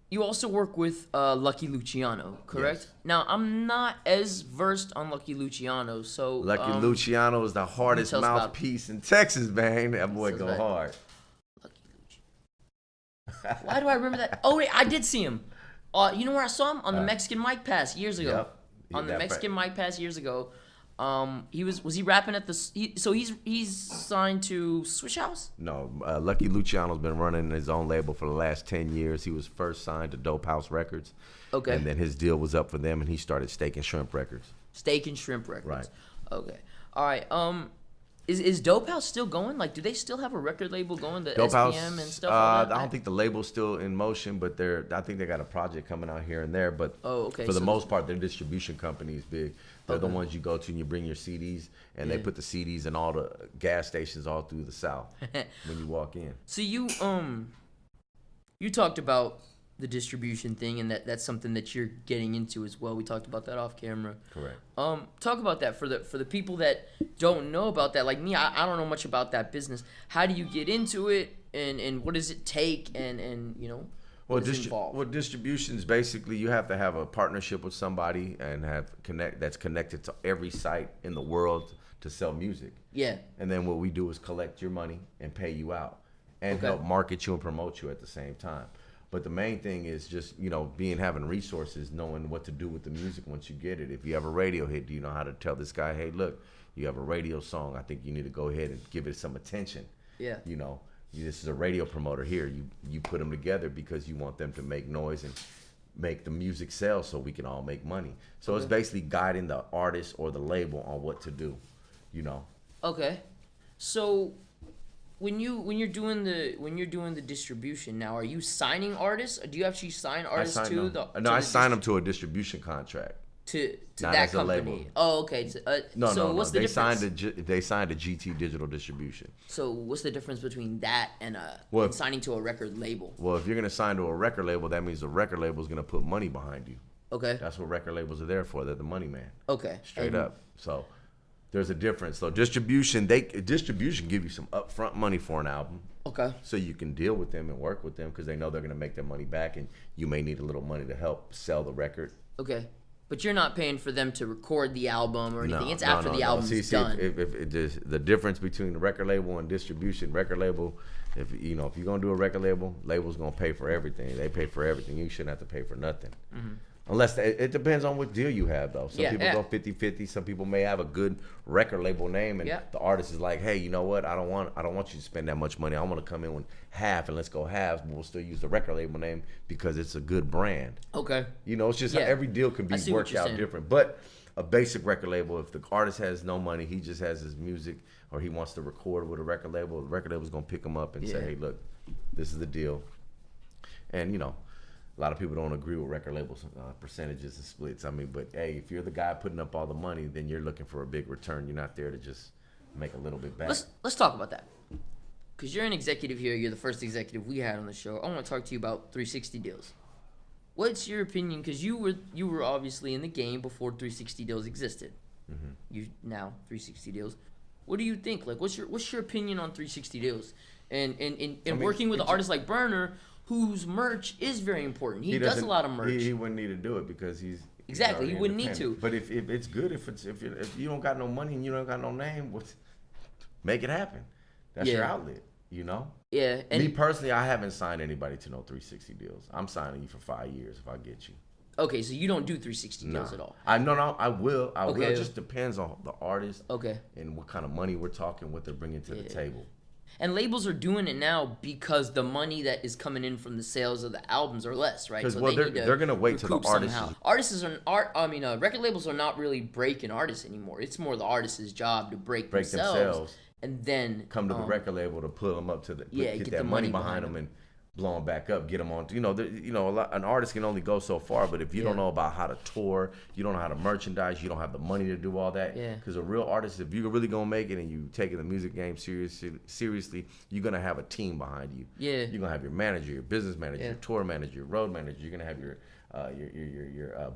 You also work with Lucky Luciano, correct? Yes. Now, I'm not as versed on Lucky Luciano, so Lucky Luciano is the hardest tell us about- mouthpiece in Texas, man. That boy Tell us go about- hard. Lucky Luciano. Why do I remember that? Oh wait, I did see him. You know where I saw him on the Mexican Mic Pass years ago. Yep. On the That Mexican Mic Pass years ago. Was he rapping at the? So he's signed to Swish House. No, Lucky Luciano's been running his own label for the last 10 years. He was first signed to Dope House Records. Okay. And then his deal was up for them, and he started Steak and Shrimp Records. Steak and Shrimp Records. Right. Okay. All right. Is Dope House still going? Like, do they still have a record label going? The Dope SPM House, and stuff like that? I don't think the label's still in motion, but I think they got a project coming out here and there. But okay, for the so- most part, their distribution company is big. They're the Okay. ones you go to and you bring your CDs, and they Yeah. put the CDs in all the gas stations all through the South when you walk in. So you talked about the distribution thing, and that's something that you're getting into as well. We talked about that off camera. Correct. Talk about that for the people that don't know about that. Like me, I don't know much about that business. How do you get into it, and what does it take, and you know, Well, what is involved? distribution is basically you have to have a partnership with somebody and that's connected to every site in the world to sell music. Yeah. And then what we do is collect your money and pay you out and Okay. help market you and promote you at the same time. But the main thing is just, having resources, knowing what to do with the music once you get it. If you have a radio hit, do you know how to tell this guy, hey, look, you have a radio song. I think you need to go ahead and give it some attention. Yeah. This is a radio promoter here. You put them together because you want them to make noise and make the music sell so we can all make money. So it's basically guiding the artist or the label on what to do, Okay. So when you're doing the distribution now, are you signing artists? Or do you actually sign artists I sign them to a distribution contract. to Not that as a company? label. Oh, okay. So what's the They difference? they signed a GT Digital Distribution. So what's the difference between that and Well, and signing to a record label? Well, if you're gonna sign to a record label, that means the record label is gonna put money behind you. Okay. That's what record labels are there for. They're the money man. Okay. Straight up. So there's a difference. So distribution give you some upfront money for an album. Okay. So you can deal with them and work with them because they know they're gonna make their money back, and you may need a little money to help sell the record. Okay. But you're not paying for them to record the album or anything. It's after the no. album's done. If the difference between the record label and distribution, record label, if you're gonna do a record label, label's gonna pay for everything. They pay for everything. You shouldn't have to pay for nothing. Mm-hmm. Unless it depends on what deal you have, though. Some people go 50-50. Some people may have a good record label name, and the artist is like, "Hey, you know what? I don't want you to spend that much money. I want to come in with half, and let's go halves. But we'll still use the record label name because it's a good brand." Okay. It's just how every deal can be worked out different. But a basic record label, if the artist has no money, he just has his music, or he wants to record with a record label, the record label's gonna pick him up and say, "Hey, look, this is the deal," and a lot of people don't agree with record labels, percentages and splits. I mean, but hey, if you're the guy putting up all the money, then you're looking for a big return. You're not there to just make a little bit back. Let's talk about that. Because you're an executive here. You're the first executive we had on the show. I want to talk to you about 360 deals. What's your opinion? Because you were obviously in the game before 360 deals existed. Mm-hmm. You now 360 deals. What do you think? Like, what's your opinion on 360 deals? And working with an artist like Burner, whose merch is very important. He does a lot of merch. He wouldn't need to do it because he's exactly. He wouldn't need to. But if it's good, if you don't got no money and you don't got no name, make it happen. That's your outlet. Yeah. And me personally, I haven't signed anybody to no 360 deals. I'm signing you for 5 years if I get you. Okay, so you don't do 360 deals at all. I will. It just depends on the artist. Okay. And what kind of money we're talking, what they're bringing to the table. And labels are doing it now because the money that is coming in from the sales of the albums are less, right? So they're gonna wait till the artists. Record labels are not really breaking artists anymore. It's more the artist's job to break themselves, and then come to the record label to pull them up to get that money behind them and blow them back up, get them on. An artist can only go so far, but if you don't know about how to tour, you don't know how to merchandise, you don't have the money to do all that. Yeah. Because a real artist, if you're really gonna make it and you taking the music game seriously, you're gonna have a team behind you. Yeah. You're gonna have your manager, your business manager, your tour manager, your road manager. You're gonna have your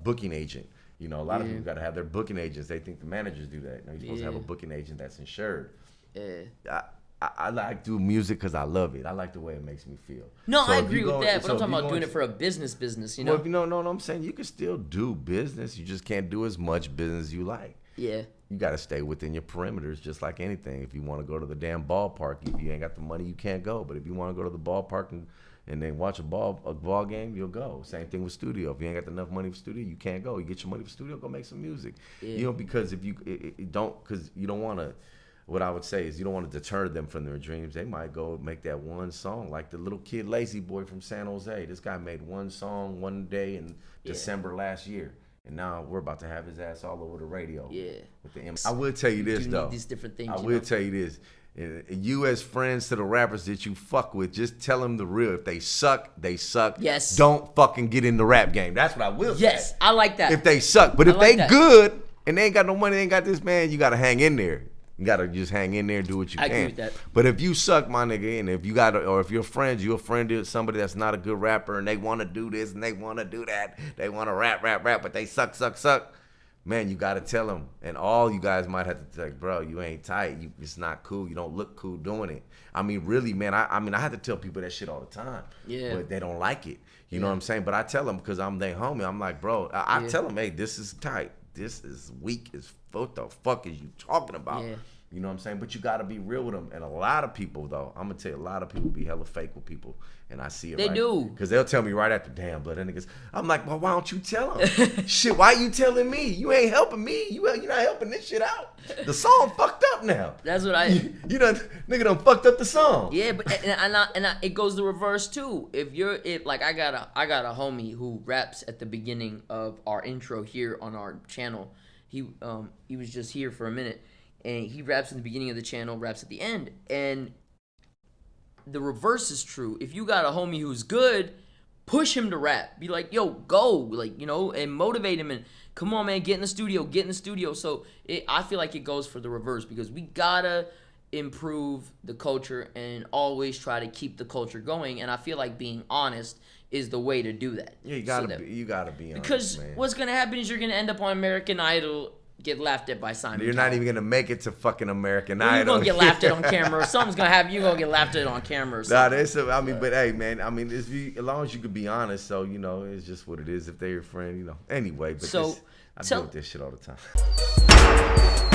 booking agent. A lot of people got to have their booking agents. They think the managers do that. You're supposed to have a booking agent that's insured. Yeah. I like do music because I love it. I like the way it makes me feel. No, So I if agree you with go- that, but so I'm if talking you about go doing it into- for a business, you know? Well, no, I'm saying you can still do business. You just can't do as much business you like. Yeah. You got to stay within your perimeters, just like anything. If you want to go to the damn ballpark, if you ain't got the money, you can't go. But if you want to go to the ballpark and then watch a ball game, you'll go. Same thing with studio. If you ain't got enough money for studio, you can't go. You get your money for studio, go make some music. Yeah. You know, because if you because you don't want to. What I would say is you don't want to deter them from their dreams. They might go make that one song, like the little kid Lazy Boy from San Jose. This guy made one song one day in December last year. And now we're about to have his ass all over the radio. Yeah. With the I will tell you this, do though. need these different things, I you will know? tell you this. You as friends to the rappers that you fuck with, just tell them the real. If they suck, they suck. Yes. Don't fucking get in the rap game. That's what I will say. Yes, I like that. If they suck. But I if like they that. good and they ain't got no money, they ain't got this, man, you got to hang in there. You got to just hang in there and do what you I can. agree with that. But if you suck, my nigga, and if you got, or if you're friends, you're a friend of somebody that's not a good rapper and they want to do this and they want to do that, they want to rap, but they suck. Man, you got to tell them. And all you guys might have to say, bro, you ain't tight. It's not cool. You don't look cool doing it. I mean, really, man, I have to tell people that shit all the time. Yeah. But they don't like it. You know what I'm saying? But I tell them because I'm their homie. I'm like, bro, I tell them, hey, this is tight. This is weak as what the fuck is you talking about? Yeah. You know what I'm saying? But you got to be real with them. And a lot of people, though, I'm going to tell you, a lot of people be hella fake with people. And I see it They right. do. Because they'll tell me right after, damn, blood, that niggas. I'm like, well, why don't you tell them? Shit, why you telling me? You ain't helping me. You're not helping this shit out. The song fucked up now. That's what I... You know, nigga done fucked up the song. Yeah, but it goes the reverse too. Like I got a homie who raps at the beginning of our intro here on our channel. He was just here for a minute, and he raps in the beginning of the channel, raps at the end, and the reverse is true. If you got a homie who's good, push him to rap. Be like, yo, go, like, you know, and motivate him and come on, man, get in the studio. So I feel like it goes for the reverse because we gotta improve the culture and always try to keep the culture going. And I feel like being honest is the way to do that. Yeah, you gotta be honest, because man. what's gonna happen is you're gonna end up on American Idol, get laughed at by Simon. You're not even gonna make it to fucking American Well, Idol. you're gonna get laughed at on camera. Or something's gonna happen. You're gonna get laughed at on camera. Or something. But hey, man, I mean, as long as you could be honest, so you know, it's just what it is. If they're your friend, you know. Anyway, but So, I deal with this shit all the time.